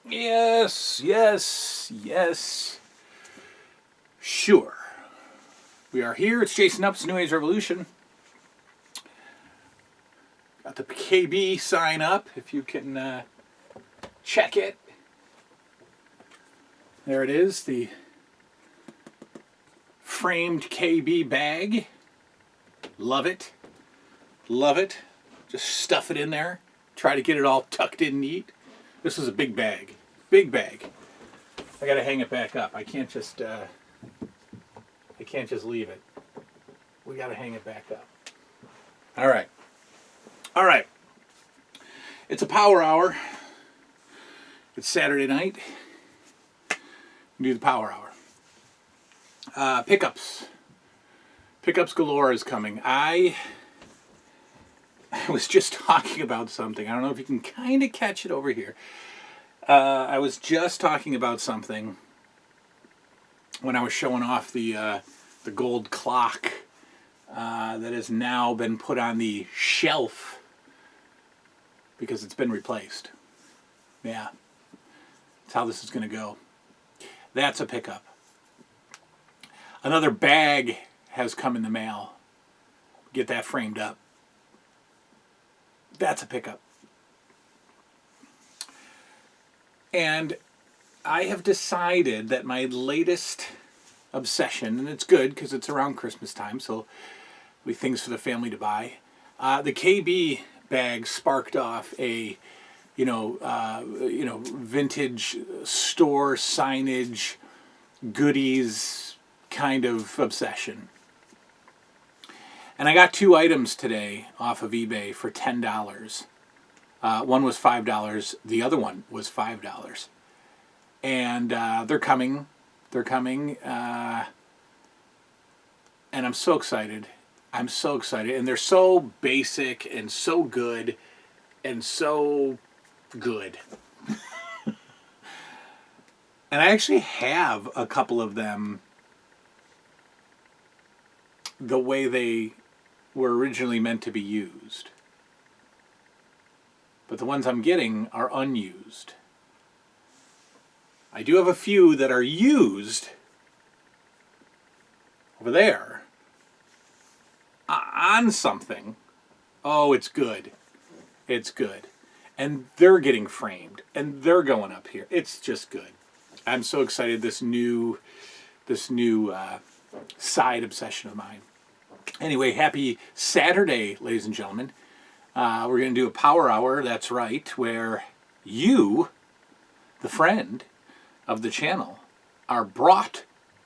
Yes, yes, yes. Sure. We are here. It's Jason Up's New Age Revolution. Got the KB sign up, if you can check it. There it is, the framed KB bag. Love it. Love it. Just stuff it in there. Try to get it all tucked in neat. This is a big bag. Big bag. I gotta hang it back up. I can't just leave it. We gotta hang it back up. All right. All right. It's a power hour. It's Saturday night. We do the power hour. Pickups. Pickups galore is coming. I was just talking about something. I don't know if you can kind of catch it over here. I was just talking about something when I was showing off the gold clock that has now been put on the shelf because it's been replaced. Yeah, that's how this is going to go. That's a pickup. Another bag has come in the mail. Get that framed up. That's a pickup. And I have decided that my latest obsession, and it's good because it's around Christmas time, so we things for the family to buy. The KB bag sparked off a, vintage store signage, goodies kind of obsession. And I got 2 items today off of eBay for $10. One was $5. The other one was $5. And they're coming. They're coming. And I'm so excited. I'm so excited. And they're so basic and so good. And so good. And I actually have a couple of them the way they were originally meant to be used. But the ones I'm getting are unused. I do have a few that are used over there on something. Oh, it's good. It's good. And they're getting framed. And they're going up here. It's just good. I'm so excited. This new side obsession of mine. Anyway, happy Saturday, ladies and gentlemen. We're going to do a power hour, that's right, where you, the friend of the channel, are brought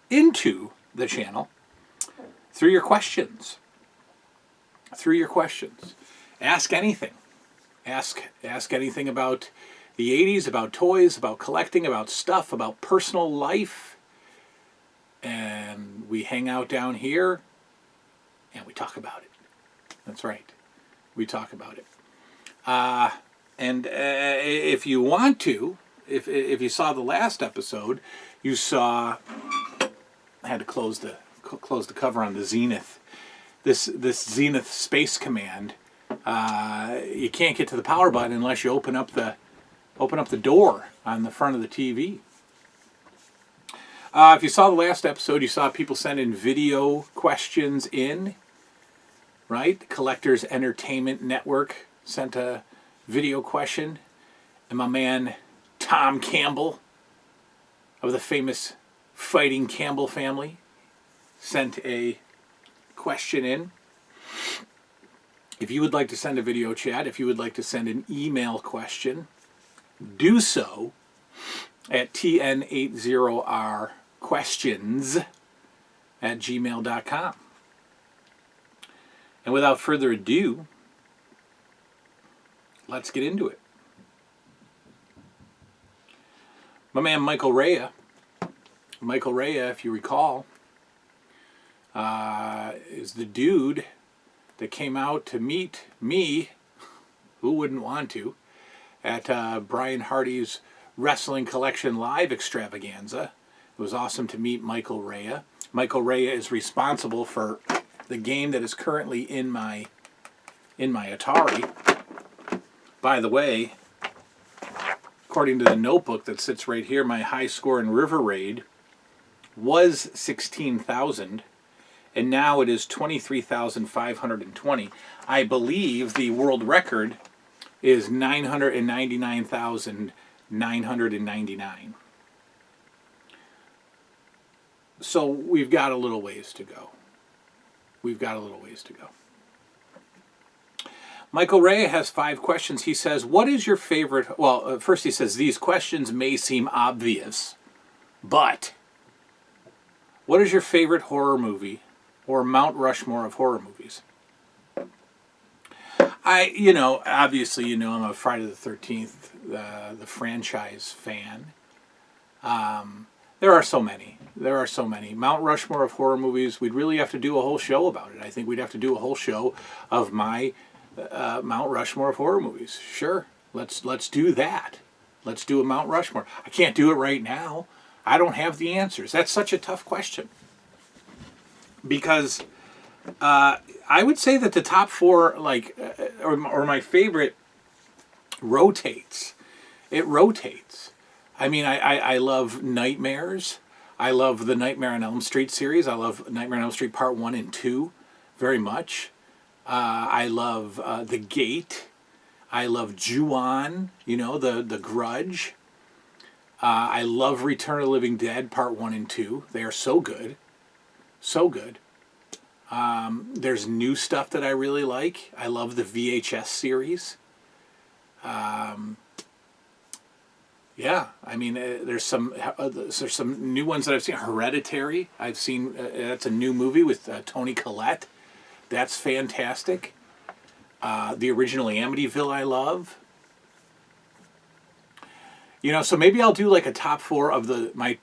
into the channel through your questions. Through your questions. Ask anything. Ask anything about the 80s, about toys, about collecting, about stuff, about personal life. And we hang out down here and we talk about it. That's right. We talk about it. And if you want to, if you saw the last episode, you saw I had to close the cover on the Zenith. This Zenith Space Command. You can't get to the power button unless you open up the door on the front of the TV. If you saw the last episode, you saw people sending video questions in. Right? Collectors Entertainment Network sent a video question. And my man Tom Campbell of the famous Fighting Campbell family sent a question in. If you would like to send a video chat, if you would like to send an email question, do so at TN80sR questions@gmail.com. And without further ado, let's get into it. My man Michael Rea, if you recall, is the dude that came out to meet me, who wouldn't want to, at Brian Hardy's Wrestling Collection Live extravaganza. It was awesome to meet Michael Rea. Michael Rea is responsible for the game that is currently in my Atari. By the way, according to the notebook that sits right here, my high score in River Raid was 16,000, and now it is 23,520. I believe the world record is 999,999. So we've got a little ways to go. We've got a little ways to go. Michael Ray has 5 questions. He says, what is your favorite... Well, first he says, these questions may seem obvious, but what is your favorite horror movie or Mount Rushmore of horror movies? Obviously, I'm a Friday the 13th, the franchise fan. There are so many. Mount Rushmore of horror movies, we'd really have to do a whole show about it. I think we'd have to do a whole show of my Mount Rushmore of horror movies. Sure, let's do that. Let's do a Mount Rushmore. I can't do it right now. I don't have the answers. That's such a tough question. Because I would say that the top 4, or my favorite, rotates. It rotates. I mean, I love Nightmares. I love the Nightmare on Elm Street series. I love Nightmare on Elm Street Part 1 and 2 very much. I love The Gate. I love Ju-On, the Grudge. I love Return of the Living Dead Part 1 and 2. They are so good. So good. There's new stuff that I really like. I love the VHS series. Yeah, I mean, there's some new ones that I've seen. Hereditary, I've seen. That's a new movie with Toni Collette. That's fantastic. The original Amityville, I love. So maybe I'll do like a top 4 of my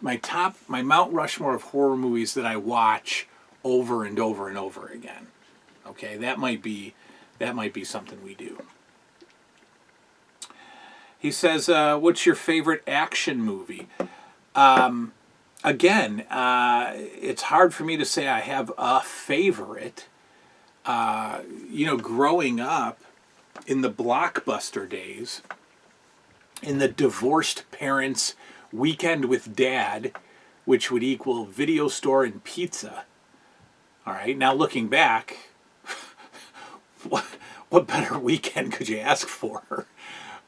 Mount Rushmore of horror movies that I watch over and over and over again. Okay, that might be something we do. He says, what's your favorite action movie? Again, it's hard for me to say I have a favorite. Growing up in the Blockbuster days, in the divorced parents' weekend with dad, which would equal video store and pizza. All right, now looking back, what better weekend could you ask for?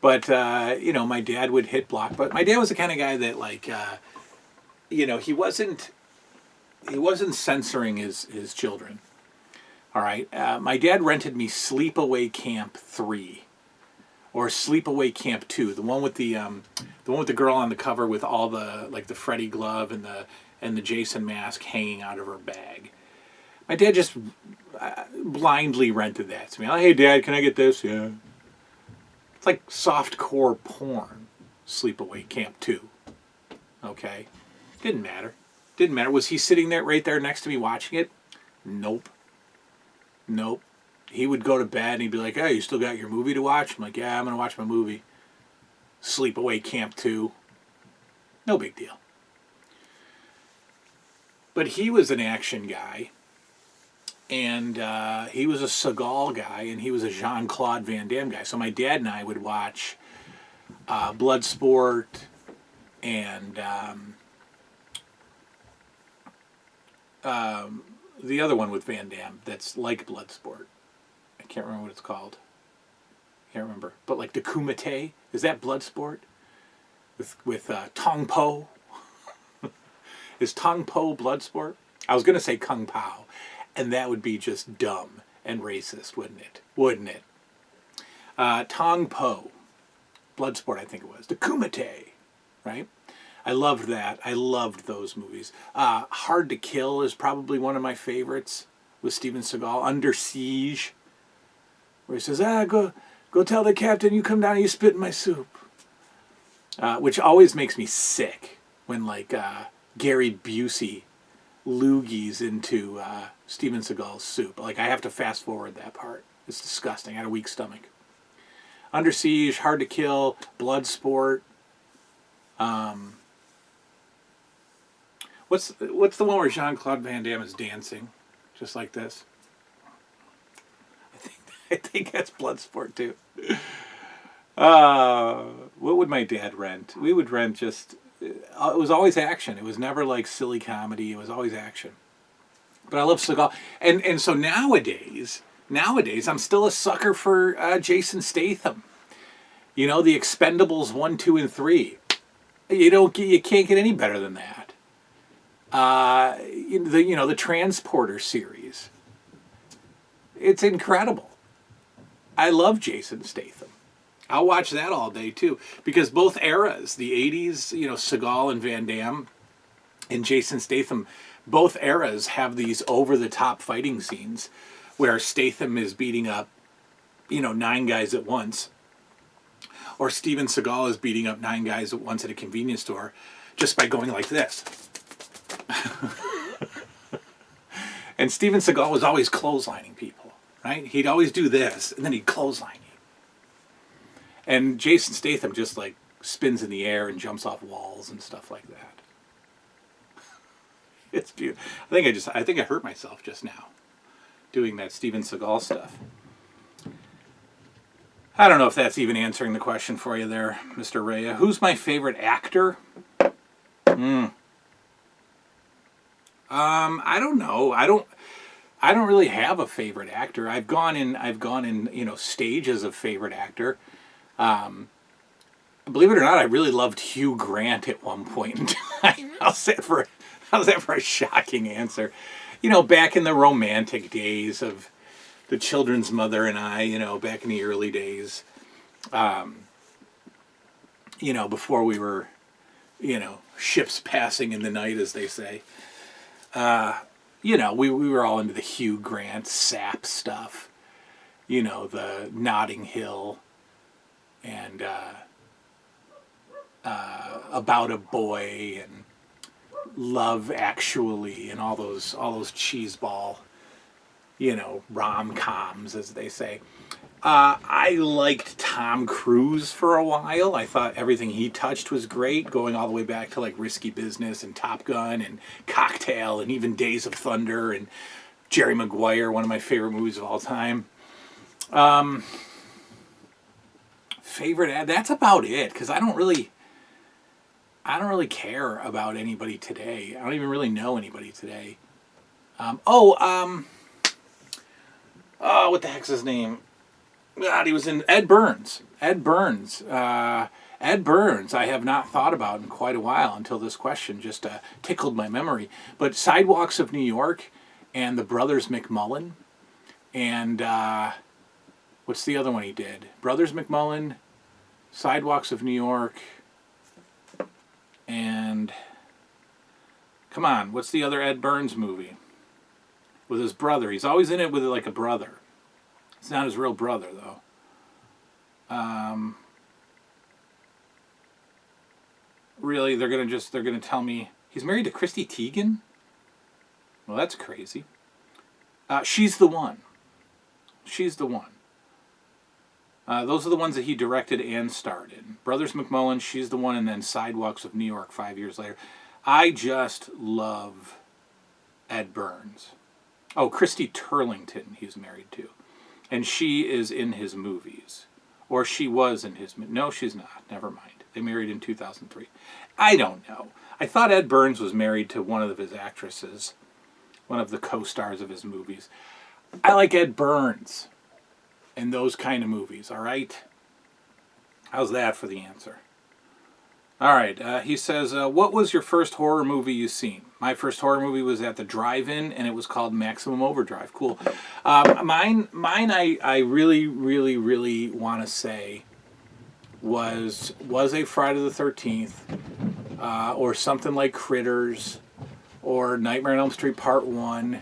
But, my dad would hit Blockbuster. My dad was the kind of guy that, he wasn't censoring his children. All right. My dad rented me Sleepaway Camp 3 or Sleepaway Camp 2, the one with the girl on the cover with all the the Freddy glove and the Jason mask hanging out of her bag. My dad just blindly rented that to me. Hey, Dad, can I get this? Yeah. It's like softcore porn. Sleepaway Camp 2. Okay. Didn't matter. Was he sitting there right there next to me watching it? Nope. He would go to bed and he'd be like, hey, you still got your movie to watch? I'm like, yeah, I'm going to watch my movie. Sleepaway Camp 2. No big deal. But he was an action guy. And he was a Seagal guy, and he was a Jean-Claude Van Damme guy. So my dad and I would watch Bloodsport and the other one with Van Damme that's like Bloodsport. I can't remember what it's called. Can't remember. But like the Kumite, is that Bloodsport? With Tong Po? Is Tong Po Bloodsport? I was going to say Kung Pao. And that would be just dumb and racist, wouldn't it? Tong Po. Bloodsport, I think it was. The Kumite, right? I loved that. I loved those movies. Hard to Kill is probably one of my favorites with Steven Seagal. Under Siege, where he says, go tell the captain you come down and you spit in my soup. Which always makes me sick when Gary Busey loogies into Steven Seagal's soup. I have to fast forward that part. It's disgusting. I had a weak stomach. Under Siege, Hard to Kill, Bloodsport. What's the one where Jean-Claude Van Damme is dancing, just like this? I think that's Bloodsport too. What would my dad rent? We would rent just. It was always action. It was never like silly comedy. It was always action. But I love Seagal, and so nowadays, I'm still a sucker for Jason Statham. You know, the Expendables 1, 2, and 3. You can't get any better than that. The Transporter series. It's incredible. I love Jason Statham. I'll watch that all day too, because both eras, the 80s, Seagal and Van Damme, and Jason Statham, both eras have these over-the-top fighting scenes where Statham is beating up, 9 guys at once, or Steven Seagal is beating up 9 guys at once at a convenience store just by going like this. And Steven Seagal was always clotheslining people, right? He'd always do this, and then he'd clothesline you. And Jason Statham just like spins in the air and jumps off walls and stuff like that. It's beautiful. I think I hurt myself just now doing that Steven Seagal stuff. I don't know if that's even answering the question for you there, Mr. Rhea. Who's my favorite actor? I don't know. I don't really have a favorite actor. I've gone in stages of favorite actor. Believe it or not, I really loved Hugh Grant at one point in time. How's that for a shocking answer? Back in the romantic days of The Children's Mother and I, back in the early days, before we were, ships passing in the night, as they say. We were all into the Hugh Grant sap stuff, the Notting Hill and About a Boy and Love Actually and all those cheeseball, rom-coms, as they say. I liked Tom Cruise for a while. I thought everything he touched was great, going all the way back to like Risky Business and Top Gun and Cocktail and even Days of Thunder and Jerry Maguire, one of my favorite movies of all time. Favorite, that's about it, because I don't really care about anybody today. I don't even really know anybody today. What the heck's his name? God, he was in Ed Burns. Ed Burns, I have not thought about in quite a while until this question just tickled my memory. But Sidewalks of New York and The Brothers McMullen. And what's the other one he did? Brothers McMullen, Sidewalks of New York, and come on, what's the other Ed Burns movie? With his brother. He's always in it with like a brother. It's not his real brother, though. Really, they're gonna tell me he's married to Chrissy Teigen? Well, that's crazy. She's the One. She's the One. Those are the ones that he directed and starred in. Brothers McMullen, She's the One, and then Sidewalks of New York 5 years later. I just love Ed Burns. Oh, Christy Turlington he's married to. And she is in his movies. Or she was in his... No, she's not. Never mind. They married in 2003. I don't know. I thought Ed Burns was married to one of his actresses. One of the co-stars of his movies. I like Ed Burns and those kind of movies, all right? How's that for the answer? All right, he says, what was your first horror movie you seen? My first horror movie was at the drive-in, and it was called Maximum Overdrive. Cool. Mine I really, really, really want to say was a Friday the 13th, or something like Critters, or Nightmare on Elm Street Part 1,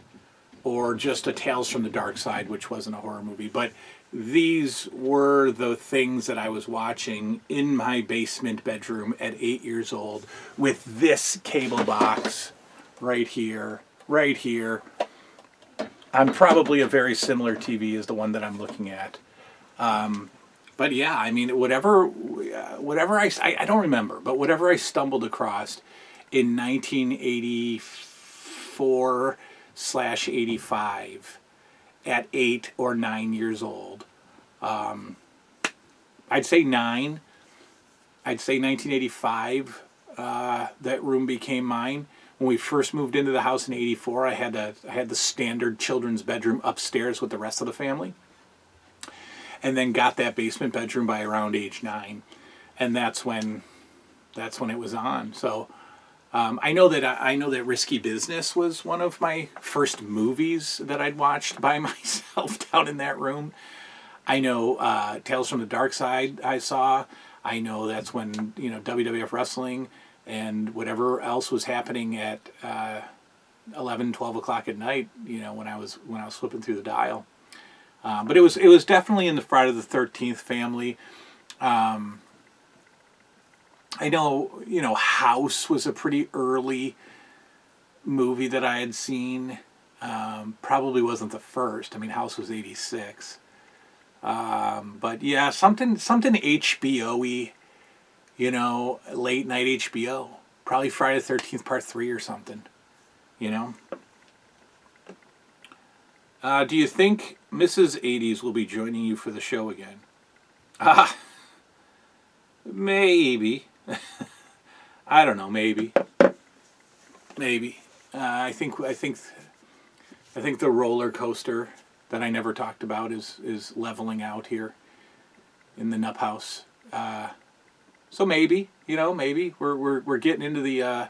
or just a Tales from the Dark Side, which wasn't a horror movie. But these were the things that I was watching in my basement bedroom at 8 years old with this cable box right here. I'm probably a very similar TV as the one that I'm looking at. But yeah, I mean, whatever I don't remember, but whatever I stumbled across in 1984/85 at 8 or 9 years old, I'd say 9. I'd say 1985, that room became mine. When we first moved into the house in '84, I had the standard children's bedroom upstairs with the rest of the family, and then got that basement bedroom by around age 9, and that's when it was on. So I know that Risky Business was one of my first movies that I'd watched by myself down in that room. I know Tales from the Dark Side I saw. I know that's when, WWF Wrestling and whatever else was happening at 11, 12 o'clock at night, when I was flipping through the dial. But it was definitely in the Friday the 13th family. I know, House was a pretty early movie that I had seen. Probably wasn't the first. I mean, House was '86. But yeah, something HBO-y, late night HBO. Probably Friday the 13th Part 3 or something, Do you think Mrs. 80s will be joining you for the show again? Maybe. I don't know, maybe. I think the roller coaster that I never talked about is leveling out here in the Nup House. So maybe, maybe we're getting into the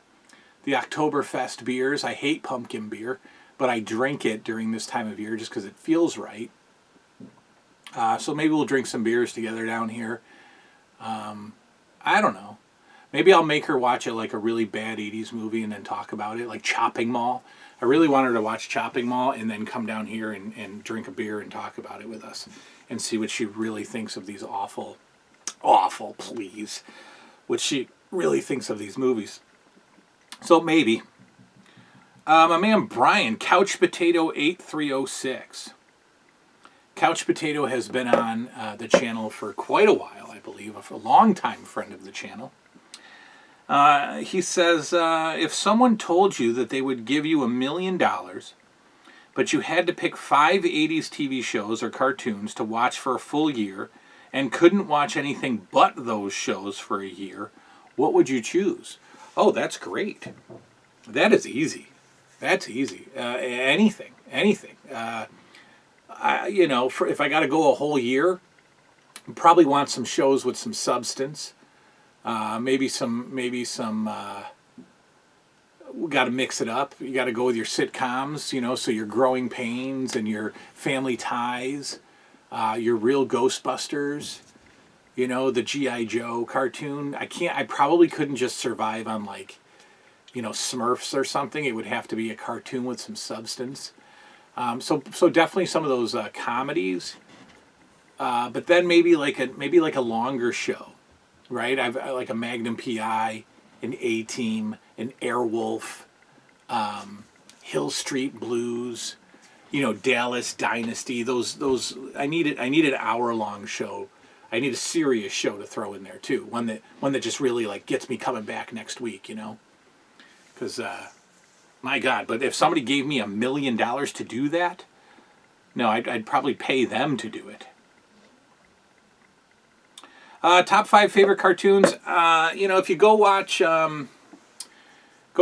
Oktoberfest beers. I hate pumpkin beer, but I drink it during this time of year just because it feels right. So maybe we'll drink some beers together down here. I don't know. Maybe I'll make her watch like a really bad 80s movie and then talk about it, like Chopping Mall. I really want her to watch Chopping Mall and then come down here and drink a beer and talk about it with us and see what she really thinks of these awful, please, what she really thinks of these movies. So maybe. My man Brian, Couchpotato 8306. Couchpotato has been on the channel for quite a while, I believe, a long-time friend of the channel. He says, if someone told you that they would give you $1 million, but you had to pick 5 80s TV shows or cartoons to watch for a full year and couldn't watch anything but those shows for a year, what would you choose? Oh, that's great. That is easy. That's easy. Anything. If I got to go a whole year, I'd probably want some shows with some substance. Maybe some. We got to mix it up. You got to go with your sitcoms, so your Growing Pains and your Family Ties, your Real Ghostbusters, the G.I. Joe cartoon. I probably couldn't just survive on Smurfs or something. It would have to be a cartoon with some substance. So definitely some of those comedies. But then maybe like a longer show. Right, I've like a Magnum PI, an A-Team, an Airwolf, Hill Street Blues, Dallas Dynasty. Those I need an hour-long show. I need a serious show to throw in there too. One that just really gets me coming back next week. Because my God, but if somebody gave me $1 million to do that, no, I'd probably pay them to do it. Top 5 favorite cartoons. If you go watch, go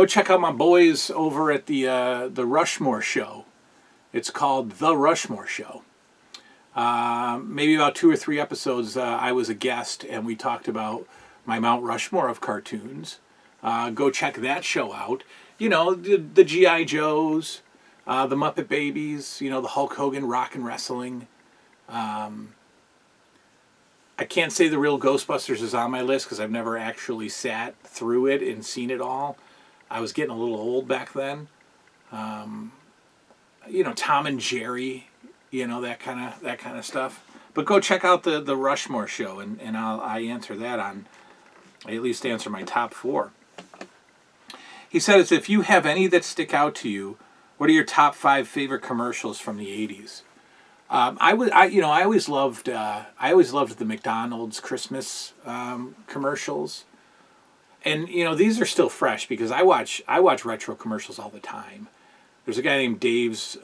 check out my boys over at the Rushmore show. It's called The Rushmore Show. Maybe about 2 or 3 episodes, I was a guest and we talked about my Mount Rushmore of cartoons. Go check that show out. The G.I. Joes, the Muppet Babies, the Hulk Hogan rock and wrestling. I can't say the Real Ghostbusters is on my list because I've never actually sat through it and seen it all. I was getting a little old back then. Tom and Jerry, that kind of stuff. But go check out the Rushmore show, and I answer that I at least answer my top 4. He says, if you have any that stick out to you, what are your top 5 favorite commercials from the 80s? I always loved the McDonald's Christmas commercials, and these are still fresh because I watch retro commercials all the time. There's a guy named Dave's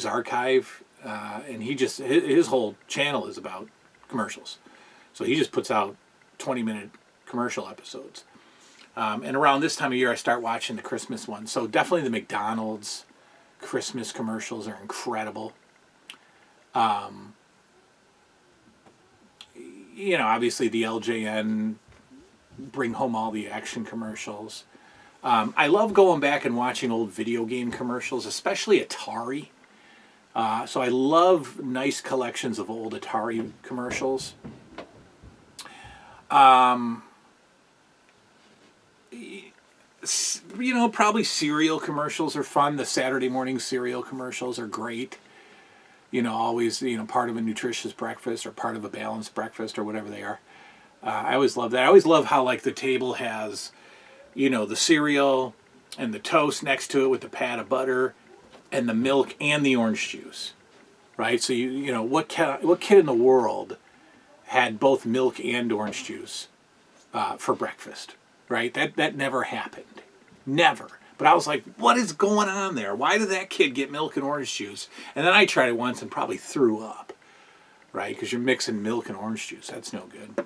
Archive, and his whole channel is about commercials, so he just puts out 20-minute commercial episodes. And around this time of year, I start watching the Christmas ones. So definitely the McDonald's Christmas commercials are incredible. You know, obviously the LJN bring home all the action commercials. I love going back and watching old video game commercials, especially Atari. So I love nice collections of old Atari commercials. You know, probably cereal commercials are fun. The Saturday morning cereal commercials are great. You know, always, you know, part of a nutritious breakfast or part of a balanced breakfast or whatever they are. I always love that. I always love how, like, the table has, you know, the cereal and the toast next to it with the pat of butter and the milk and the orange juice, right? So, you know, what kid in the world had both milk and orange juice for breakfast, right? That never happened. Never. But I was like, what is going on there? Why did that kid get milk and orange juice? And then I tried it once and probably threw up, right? Because you're mixing milk and orange juice. That's no good.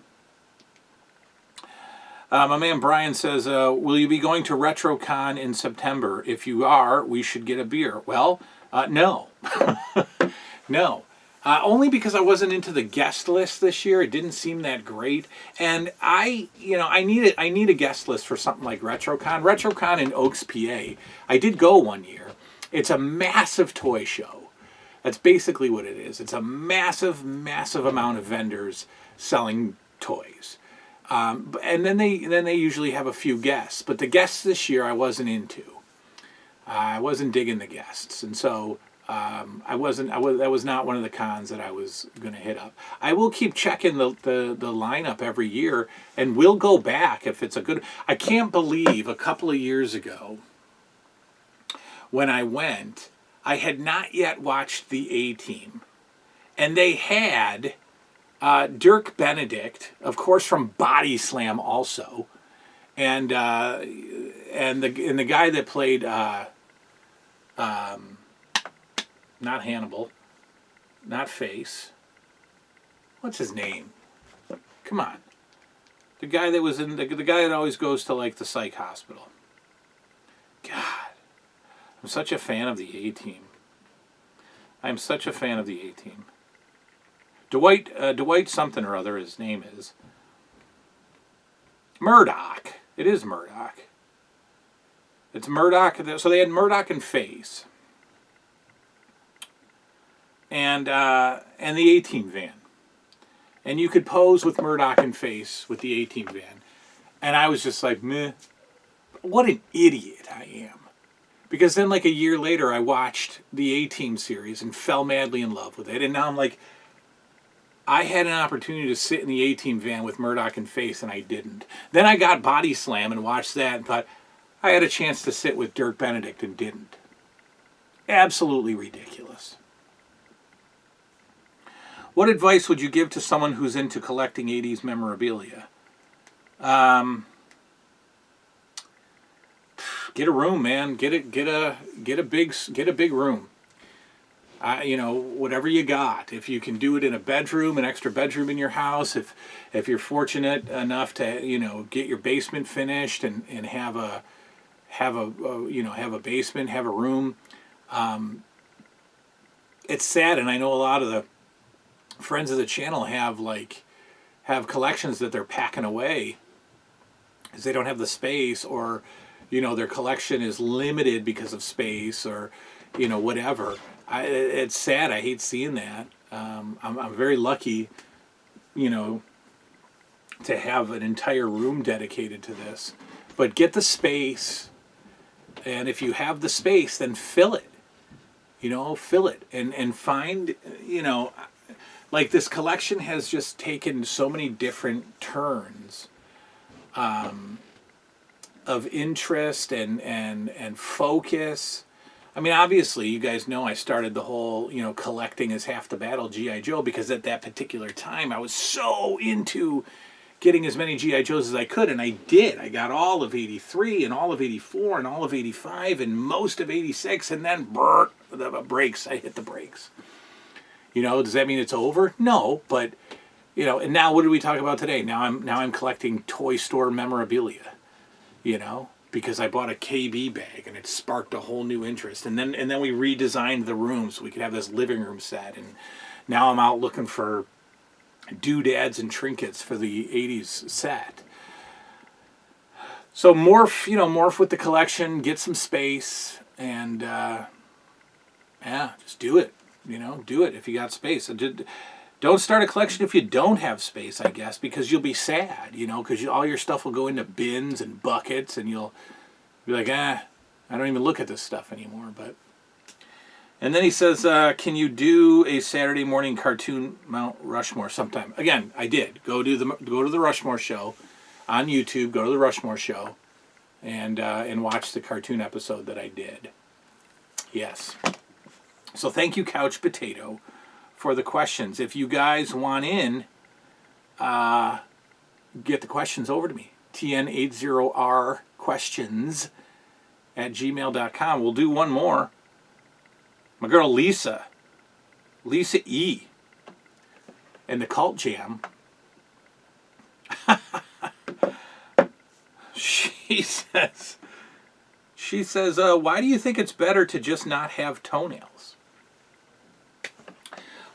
My man Brian says, will you be going to RetroCon in September? If you are, we should get a beer. Well, no. No. Only because I wasn't into the guest list this year. It didn't seem that great. And I need a guest list for something like RetroCon. RetroCon in Oaks, PA. I did go one year. It's a massive toy show. That's basically what it is. It's a massive, massive amount of vendors selling toys. And then they usually have a few guests. But the guests this year I wasn't into. I wasn't digging the guests. And so that was not one of the cons that I was going to hit up. I will keep checking the lineup every year, and we'll go back if it's a good. I can't believe a couple of years ago when I went, I had not yet watched the A-Team, and they had Dirk Benedict, of course, from Body Slam, also, and the guy that played. Not Hannibal, not Face. What's his name? Come on. The guy that was in the guy that always goes to, like, the psych hospital. God, I'm such a fan of the A-Team. I'm such a fan of the A-Team. Dwight something or other. His name is Murdoch. It is Murdoch. It's Murdoch. So they had Murdoch and Face. And the A-Team van. And you could pose with Murdoch and Face with the A-Team van. And I was just like, meh. What an idiot I am. Because then, like, a year later, I watched the A-Team series and fell madly in love with it. And now I'm like, I had an opportunity to sit in the A-Team van with Murdoch and Face, and I didn't. Then I got Body Slam and watched that and thought, I had a chance to sit with Dirk Benedict and didn't. Absolutely ridiculous. What advice would you give to someone who's into collecting 80s memorabilia? Get a room, man. Get a big room. You know, whatever you got. If you can do it in a bedroom, an extra bedroom in your house, if you're fortunate enough to, you know, get your basement finished and have a basement, have a room. It's sad, and I know a lot of the friends of the channel have collections that they're packing away because they don't have the space, or, you know, their collection is limited because of space, or, you know, whatever. It's sad. I hate seeing that. I'm very lucky, you know, to have an entire room dedicated to this. But get the space, and if you have the space, then fill it. You know, fill it and find, you know, like, this collection has just taken so many different turns of interest and focus. I mean, obviously, you guys know I started the whole, you know, collecting is half the battle G.I. Joe, because at that particular time I was so into getting as many G.I. Joes as I could, and I did. I got all of 83 and all of 84 and all of 85 and most of 86, and then the brakes. I hit the brakes. You know, does that mean it's over? No, but, you know, and now what did we talk about today? Now I'm collecting toy store memorabilia, you know, because I bought a KB bag and it sparked a whole new interest. And then we redesigned the room so we could have this living room set. And now I'm out looking for doodads and trinkets for the 80s set. So morph with the collection, get some space, and yeah, just do it. You know, do it if you got space. Don't start a collection if you don't have space, I guess, because you'll be sad, you know, because all your stuff will go into bins and buckets, and you'll be like, I don't even look at this stuff anymore. But and then he says, can you do a Saturday morning cartoon Mount Rushmore sometime? Again, I did. Go to the Rushmore show on YouTube. Go to the Rushmore show and watch the cartoon episode that I did. Yes. So thank you, Couchpotato, for the questions. If you guys want in, get the questions over to me. TN80R questions at gmail.com. We'll do one more. My girl Lisa E. and the Cult Jam. She says, why do you think it's better to just not have toenails?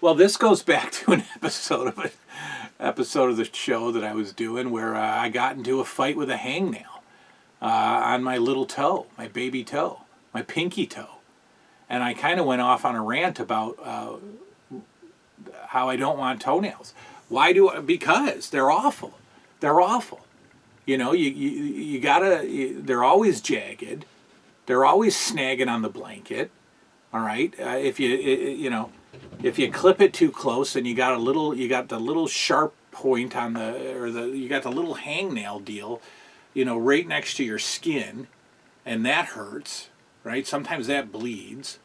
Well, this goes back to an episode of the show that I was doing where I got into a fight with a hangnail on my little toe, my baby toe, my pinky toe. And I kind of went off on a rant about how I don't want toenails. Because they're awful. They're awful. You know, you gotta, they're always jagged. They're always snagging on the blanket. All right. If you clip it too close and you got the little sharp point on you got the little hangnail deal, you know, right next to your skin, and that hurts, right? Sometimes that bleeds.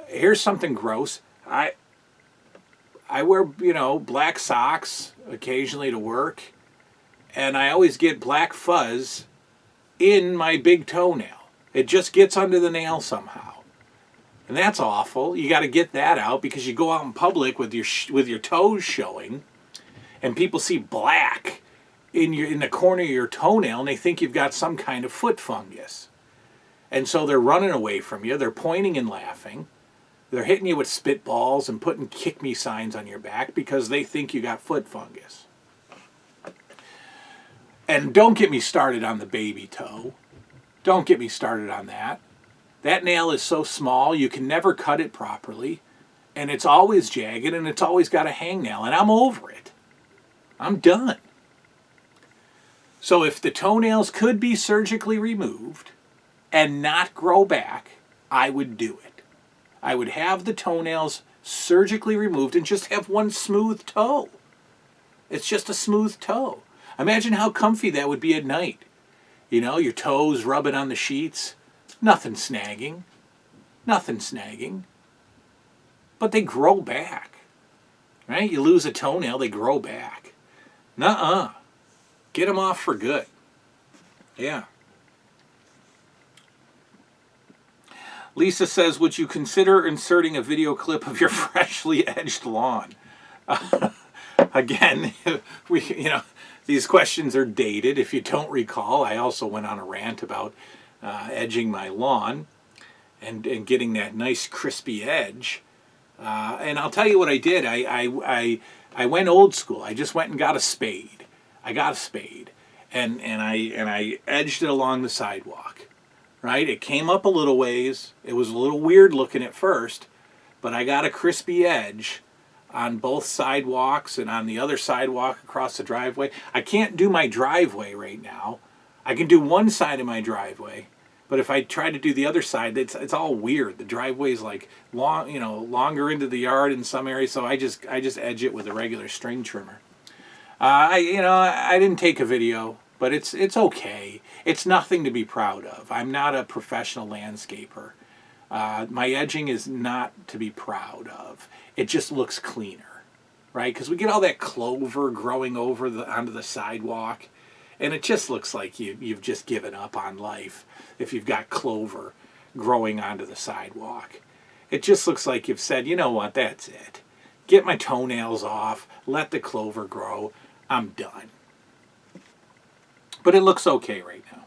Here's something gross. I wear, you know, black socks occasionally to work, and I always get black fuzz in my big toenail. It just gets under the nail somehow. And that's awful. You got to get that out because you go out in public with your toes showing, and people see black in the corner of your toenail, and they think you've got some kind of foot fungus. And so they're running away from you. They're pointing and laughing. They're hitting you with spitballs and putting kick me signs on your back because they think you got foot fungus. And don't get me started on the baby toe. Don't get me started on that. That nail is so small you can never cut it properly, and it's always jagged, and it's always got a hangnail, and I'm over it. I'm done. So if the toenails could be surgically removed and not grow back, I would do it. I would have the toenails surgically removed and just have one smooth toe. It's just a smooth toe. Imagine how comfy that would be at night. You know, your toes rubbing on the sheets. Nothing snagging. Nothing snagging. But they grow back. Right? You lose a toenail, they grow back. Nuh-uh. Get them off for good. Yeah. Lisa says, would you consider inserting a video clip of your freshly edged lawn? Again, these questions are dated. If you don't recall, I also went on a rant about edging my lawn and getting that nice crispy edge. And I'll tell you what I did. I went old school. I just went and got a spade. I got a spade, and I edged it along the sidewalk. Right? It came up a little ways. It was a little weird looking at first, but I got a crispy edge on both sidewalks and on the other sidewalk across the driveway. I can't do my driveway right now. I can do one side of my driveway, but if I try to do the other side, it's all weird. The driveway's like longer into the yard in some areas, so I just edge it with a regular string trimmer. I didn't take a video, but it's okay. It's nothing to be proud of. I'm not a professional landscaper. My edging is not to be proud of. It just looks cleaner, right? Because we get all that clover growing onto the sidewalk, and it just looks like you've just given up on life if you've got clover growing onto the sidewalk. It just looks like you've said, you know what, that's it. get my toenails off, let the clover grow. I'm done. But it looks okay right now.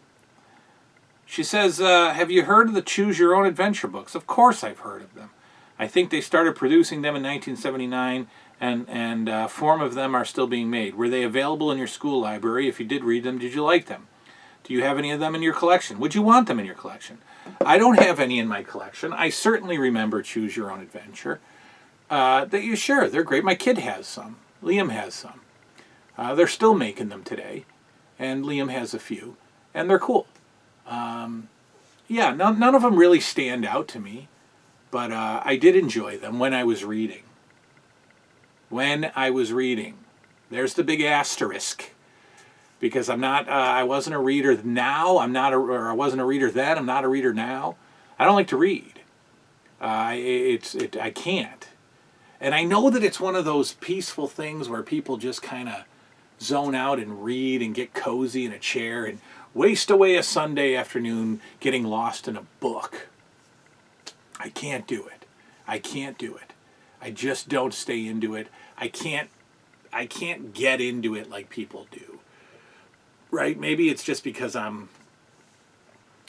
She says, have you heard of the Choose Your Own Adventure books? Of course I've heard of them. I think they started producing them in 1979, and 4 of them are still being made. Were they available in your school library? If you did read them, did you like them? Do you have any of them in your collection? Would you want them in your collection? I don't have any in my collection. I certainly remember Choose Your Own Adventure. Sure, they're great. My kid has some. Liam has some. They're still making them today, and Liam has a few, and they're cool. Yeah, none of them really stand out to me, but I did enjoy them when I was reading. When I was reading. There's the big asterisk. Because I wasn't a reader now, I wasn't a reader then, I'm not a reader now. I don't like to read. I can't. And I know that it's one of those peaceful things where people just kind of zone out and read and get cozy in a chair and waste away a Sunday afternoon getting lost in a book. I can't do it. I can't do it. I just don't stay into it. I can't get into it like people do. Right? Maybe it's just because I'm,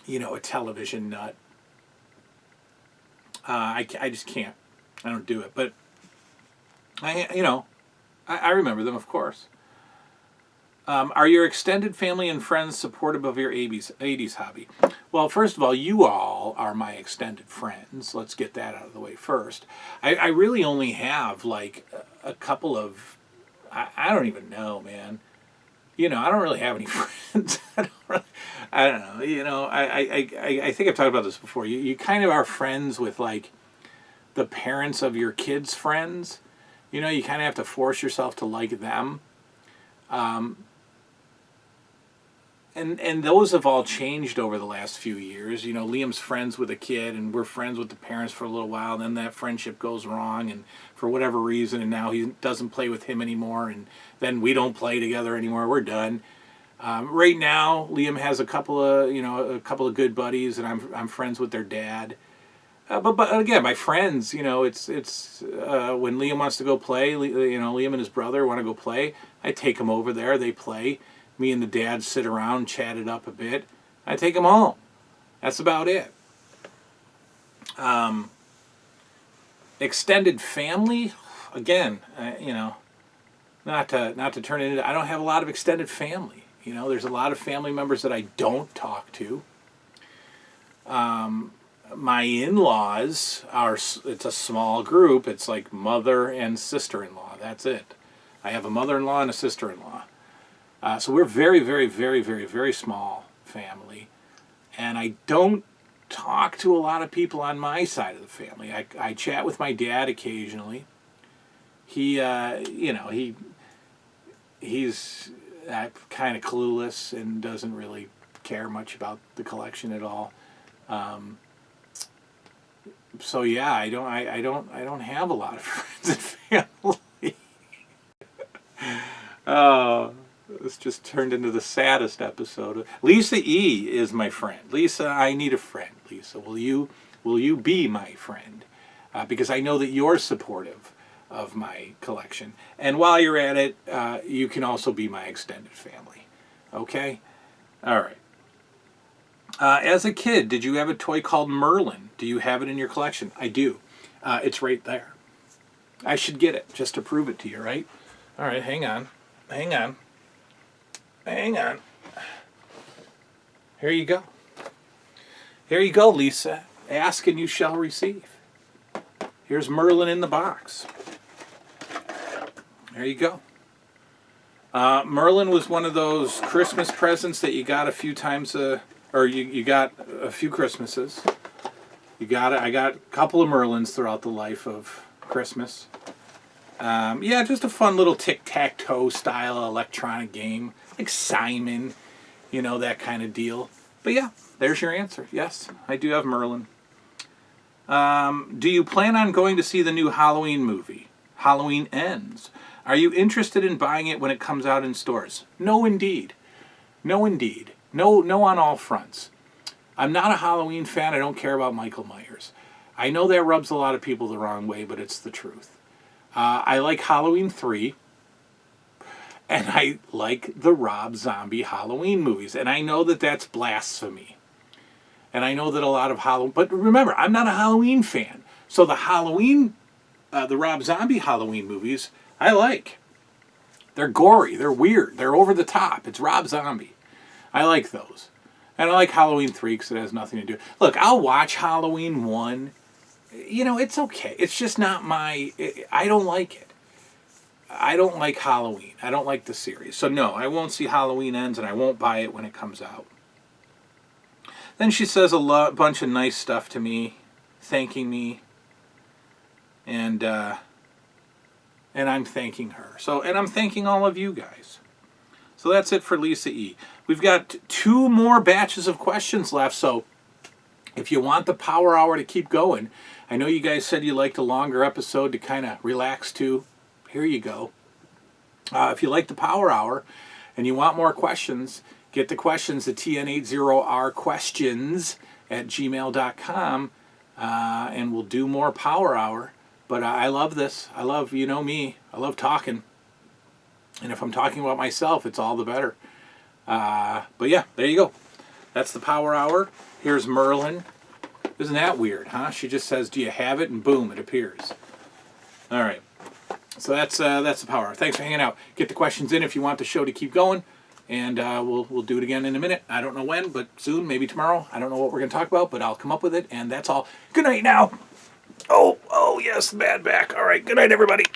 a television nut. I just can't. I don't do it. But I remember them, of course. Are your extended family and friends supportive of your 80s hobby? Well, first of all, you all are my extended friends. Let's get that out of the way first. I really only have like a couple of, I don't even know, man. I don't really have any friends. I don't know. I think I've talked about this before. You kind of are friends with like the parents of your kids' friends. You kind of have to force yourself to like them. And those have all changed over the last few years. Liam's friends with a kid, and we're friends with the parents for a little while. And then that friendship goes wrong, and for whatever reason, and now he doesn't play with him anymore, and then we don't play together anymore. We're done. Right now, Liam has a couple of good buddies, and I'm friends with their dad. But again, my friends, it's when Liam wants to go play, Liam and his brother want to go play. I take them over there. They play. Me and the dad sit around, chat it up a bit. I take them home. That's about it. Extended family, again, not to turn it into. I don't have a lot of extended family. There's a lot of family members that I don't talk to. My in-laws it's a small group. It's like mother and sister-in-law. That's it. I have a mother-in-law and a sister-in-law. So we're very, very, very, very, very small family. And I don't talk to a lot of people on my side of the family. I chat with my dad occasionally. He's kind of clueless and doesn't really care much about the collection at all. So yeah, I don't have a lot of friends and family. Oh. This just turned into the saddest episode. Lisa E. is my friend. Lisa, I need a friend. Lisa, will you be my friend? Because I know that you're supportive of my collection. And while you're at it, you can also be my extended family. Okay? All right. As a kid, did you have a toy called Merlin? Do you have it in your collection? I do. It's right there. I should get it just to prove it to you, right? All right, hang on. Here you go. Here you go, Lisa. Ask and you shall receive. Here's Merlin in the box. There you go. Merlin was one of those Christmas presents that you got a few times, or you got a few Christmases. I got a couple of Merlins throughout the life of Christmas. Yeah, just a fun little tic-tac-toe style electronic game. Like Simon, that kind of deal. But yeah, there's your answer. Yes, I do have Merlin. Do you plan on going to see the new Halloween movie? Halloween Ends. Are you interested in buying it when it comes out in stores? No, indeed. No, indeed. No on all fronts. I'm not a Halloween fan. I don't care about Michael Myers. I know that rubs a lot of people the wrong way, but it's the truth. I like Halloween 3. And I like the Rob Zombie Halloween movies. And I know that that's blasphemy. And I know that a lot of Halloween... But remember, I'm not a Halloween fan. So the Rob Zombie Halloween movies, I like. They're gory. They're weird. They're over the top. It's Rob Zombie. I like those. And I like Halloween 3 because it has nothing to do... Look, I'll watch Halloween 1. You know, it's okay. It's just not my... I don't like it. I don't like Halloween. I don't like the series. So no, I won't see Halloween Ends, and I won't buy it when it comes out. Then she says a bunch of nice stuff to me, thanking me, and I'm thanking her. And I'm thanking all of you guys. So that's it for Lisa E. We've got 2 more batches of questions left, so if you want the Power Hour to keep going, I know you guys said you liked a longer episode to kind of relax to. Here you go. If you like the Power Hour and you want more questions, get the questions at TN80sR questions at gmail.com, and we'll do more Power Hour. But I love this. I love, you know me, I love talking. And if I'm talking about myself, it's all the better. But yeah, there you go. That's the Power Hour. Here's Merlin. Isn't that weird, huh? She just says, do you have it? And boom, it appears. All right. So that's the Power Hour. Thanks for hanging out. Get the questions in if you want the show to keep going. And we'll do it again in a minute. I don't know when, but soon, maybe tomorrow. I don't know what we're going to talk about, but I'll come up with it. And that's all. Good night now. Oh, yes, bad back. All right, good night, everybody.